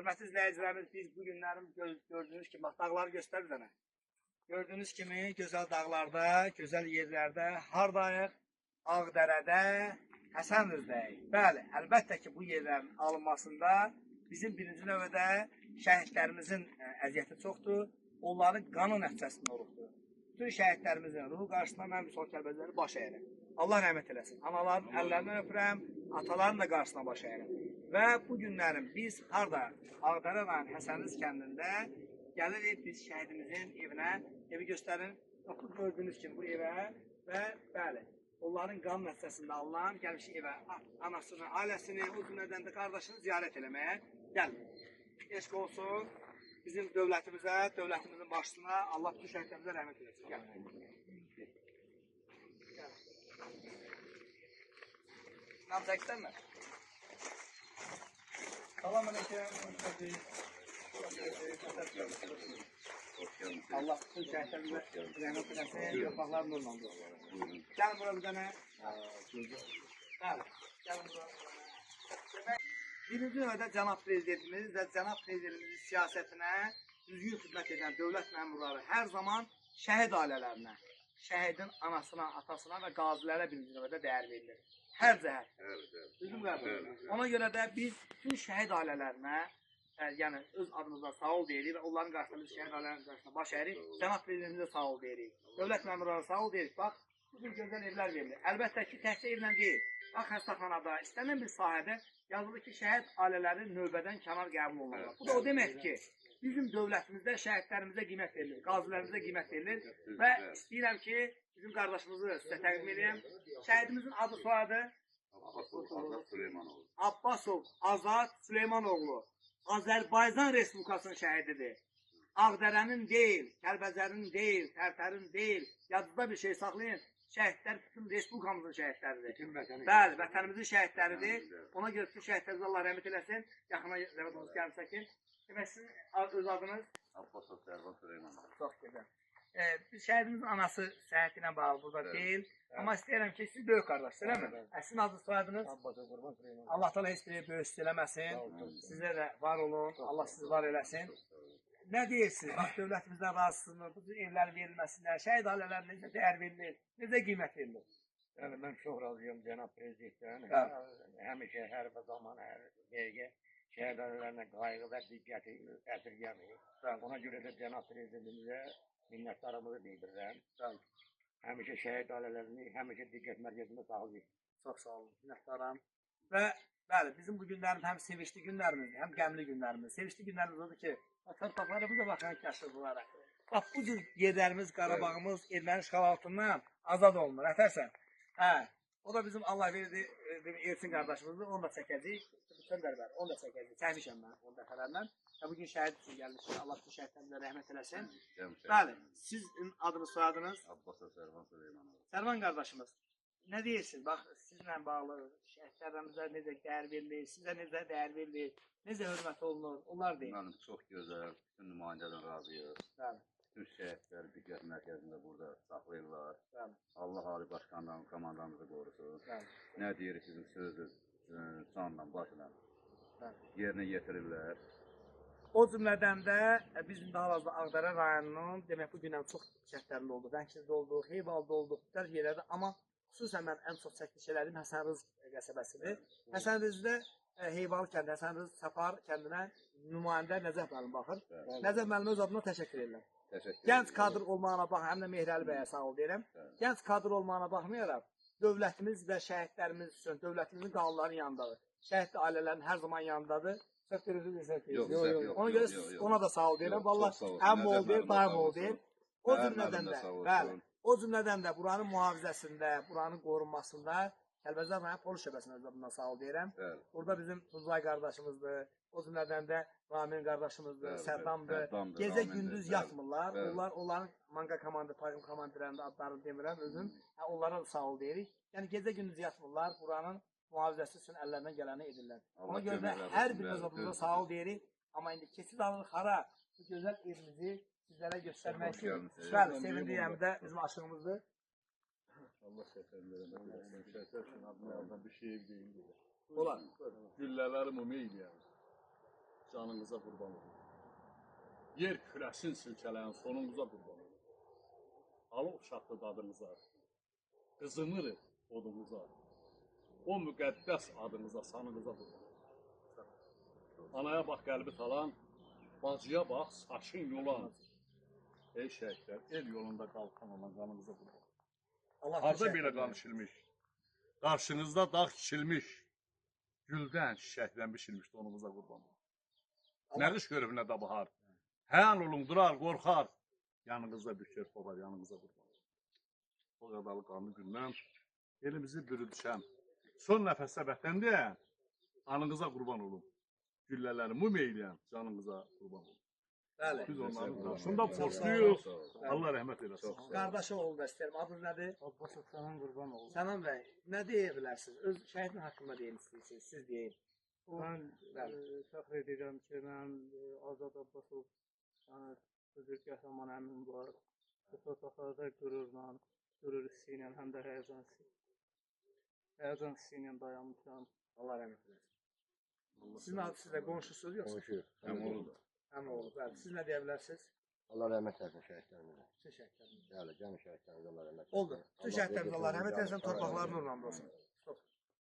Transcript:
Hörmətli izləyicilərimiz, biz bu günlərin gördüyünüz kimi, bax, dağları göstər bizə. Gördüyünüz kimi, gözəl dağlarda, gözəl yerlərdə, hardayıq? Ağdərədə, Həsənrızdəyik. Bəli, əlbəttə ki, bu yerlərin alınmasında bizim birinci növbədə şəhidlərimizin əziyyəti çoxdur. Onların qanı nəticəsində olubdur. Bütün şəhidlərimizin ruhu qarşısında mən son kəlbəzləri baş əyirəm. Allah rəhmət eləsin. Anaların əllərindən öpürəm, ataların da qarşısına baş əyirəm. Və bu günlərin biz harada? Ağdərə rayon Həsənrız kəndində gəlirik biz şəhidimizin evinə. Evi göstərin. Gördüyünüz kimi bu evə və bəli, onların qan nəticəsində alınan gəlmişik evə. Anasını, ailəsini, o cümlədən də qardaşını ziyarət eləməyə gəlmir. Eşq olsun bizim dövlətimizə, dövlətimizin başçısına, Allah bütün şəhidlərimizə rəhmət eləsin. Gəl. Nam çəksən mi? Salam aleyküm. Allah bütün şəhidlərimizə rəhmət eləsin, torpaqlar nurlandır. Gəlin bura bir dənə. Bəli, gəlin bura. Birinci növbədə Cənab Prezidentimiz və Cənab Prezidentimizin siyasətinə düzgün xidmət edən dövlət məmurları hər zaman şəhid ailələrinə, şəhidin anasına, atasına və qazilərə birinci növbədə dəyər verilir. Hər cəhət. Düzgün qəbul. Ona görə də biz bütün şəhid ailələrinə, yəni öz adımızda sağ ol deyirik və onların qarşısında biz şəhid ailələrinin qarşısında baş əyirik. Cənab Prezidentimizə sağ ol deyirik. Dövlət məmurları sağ ol deyirik. Bax, bu gözəl evlər verilir. Əlbəttə ki, təkcə evlə deyil. Bax, xəstəxanada, istənilən bir sahədə yazılır ki, şəhid ailələri növbədən kənar qəbul olunurlar. Bu da o deməkdir ki, bizim dövlətimizdə şəhidlərimizə qiymət verilir, qazilərimizə qiymət verilir və istəyirəm ki, bizim qardaşımızı sizə təqdim edeyim. Şəhidimizin adı soyadı Abbasov Azad Süleymanoğlu. Azərbaycan Respublikasının şəhididir. Ağdərənin deyil, Kəlbəzərin deyil, Tərtərin deyil, yadınızda bir şey saxlayın. Şəhidlər bütün Respublikamızın şəhidləridir. Bəli, vətənimizin şəhidləridir. Ona görə bütün şəhidlərimizə Allah rəhmət eləsin. Yaxına rəhmətimiz gəlmişsə ki, demək sizin öz adınız? Abbasov Sərvan Süleymanov. Çox gözəl. Biz şəhidimizin anası səhhəti ilə bağlı burada deyil. Amma istəyirəm ki, siz böyük qardaşsınız, eləmi? Sizin adınız soyadınız? Abbasov Qurban Süleymanov. Allah da heç biri böyük eləməsin. Sizə də var olun. Allah sizi var eləsin. Nə deyirsiniz? Bax, dövlətimizdən razısınız, bu cür evlərin verilməsindən, şəhid ailələrinə necə dəyər verilir, necə qiymət verilir? Yəni, mən çox razıyam Cənab Prezidentdən. Həmişə, hər zaman, hər dəqiqə şəhid ailələrinə qayğı və diqqəti əsirgəmir. Ona görə də Cənab Prezidentimizə minnətdarımızı bildirirəm. Həmişə şəhid ailələrini, həmişə diqqət mərkəzində saxlayır. Çox sağ olun, minnətdaram. Və bəli, bizim bu günlərimiz həm sevinçli günlərimizdir, həm qəmli günlərimiz. Sevinçli günlərimiz odur ki, torpaqlarımıza baxan kəşfedilərək. Bax, bu cür yerlərimiz, Qarabağımız erməni işğal altından azad olunur. Ətərsən? Hə, o da bizim Allah verdi, Elçin qardaşımızdır, onu da çəkəcəyik. Bütün dərbəri, onu da çəkəcəyik. Çəkmişəm mən onun dəfələrlə. Və bugün şəhid üçün gəlmişik. Allah bütün şəhidlərimizə rəhmət eləsin. Bəli, sizin adınız, soyadınız? Abbasov Sərvan Süleymanov. Sərvan qardaşımız, nə deyirsiniz? Bax, sizlə bağlı şəhidlərimizə necə dəyər verilir, sizə necə dəyər verilir, necə hörmət olunur, onlar deyil. Mənim çox gözəl, bütün nümayəndədən razıyıq. Bəli. Bütün şəhidlər diqqət mərkəzində burada saxlayırlar. Bəli. Allah Ali Başkandan, komandamızı qorusun. Bəli. Nə deyirik sizin sözünüz, canla, başla yerinə yetirirlər. O cümlədən də bizim daha fazla Ağdərə rayonunun, demək bu günən çox şəhidlərində oldu. Rəngçizdə oldu, Heybalda oldu, müxtəlif yerlərdə, amma xüsusən mən ən çox çəkmiş şeylərim Həsənrız qəsəbəsidir. Həsənrızda Heyvalı kəndi, Həsənrız Səpar kəndinə nümayəndə Nəcəf müəllim baxır. Nəcəf müəllimə öz adına təşəkkür edirəm. Gənc kadr olmağına baxmayaraq, həm də Mehrəli bəyə sağ ol deyirəm. Gənc kadr olmağına baxmayaraq, dövlətimiz və şəhidlərimiz üçün, dövlətimizin qanunların yanındadır. Şəhid ailələrin hər zaman yanındadır. Çox görürsünüz. Ona görə ona da sağ ol deyirəm. Vallahi həm ol deyir, daim ol deyir. O cümlədən də, bəli, o cümlədən də buranın mühafizəsində, buranın qorunmasında Kəlbəzər rayon polis şöbəsinə öz adından sağ ol deyirəm. Burada bizim Tuzlay qardaşımızdır. O cümlədən də Ramin qardaşımızdır, Sərdamdır. Gecə gündüz yatmırlar. Onların manga komandı, tayım komandirlərində adlarını demirəm özüm. Onlara da sağ ol deyirik. Yəni gecə gündüz yatmırlar. Buranın mühafizəsi üçün əllərindən gələni edirlər. Ona görə də hər bir öz adımıza sağ ol deyirik. Amma indi keçid alırıq hara bu gözəl evimizi sizlərə göstərmək üçün. Bəli, sevindirəm də bizim aşığımızdır. Allah şəhərlərə şəhər üçün adına bir şey deyim. Olar. Güllələrim umeydi yəni. canınıza qurban olun. Yer kürəsin silkələyən sonunuza qurban olun. Alıq çatdı dadınıza, qızınır odunuza, o müqəddəs adınıza, sanınıza qurban olun. Anaya bax qəlbi talan, bacıya bax saçın yolan. Ey şəhidlər, el yolunda qalxan olan qanınıza qurban olun. Allah Harda təşəkkür belə edirəm. qan içilmiş, qarşınızda dağ kiçilmiş, güldən, çiçəkdən biçilmiş donunuza qurban olun. Allah- Nədiş görüb nə də bahar. Həyan olun, durar, qorxar. Yanınızda bir körp var, yanınıza qurban olun. O qadalı qanlı gündən elimizi bürüdüşəm. Son nəfəsdə vətən deyən, anınıza qurban olun. Güllələri mum eyləyən, canınıza qurban olun. Bəli. Biz onların qarşısında borçluyuq. Allah rəhmət eləsin. Qardaşı oğlu da istəyirəm. Adınız nədir? Abbasov sənin qurban olsun. Sənan bəy, nə deyə bilərsiniz? Öz şəhidin haqqında deyin istəyirsiniz, siz deyin. Mən Bəli. fəxr edirəm ki, mənim Azad Abbasov yəni büzürg qəhrəman əmim var. Bu torpaqlarda qürur hissi ilə, həm də həyəcan hissi ilə dayanmışam. Allah rəhmət eləsin. Sizin adınız sizdə qonşusunuz yoxsa? Qonşu. Həm olur da. Həm oğlu. Bəli. Siz nə deyə bilərsiniz? Allah rəhmət eləsin şəhidlərimizə. Siz şəhidlərinizə. Bəli, cəmi şəhidlərimizə Allah rəhmət eləsin. Oldu. Bütün şəhidlərimizə Allah rəhmət eləsin, torpaqları nurla olsun. Stop.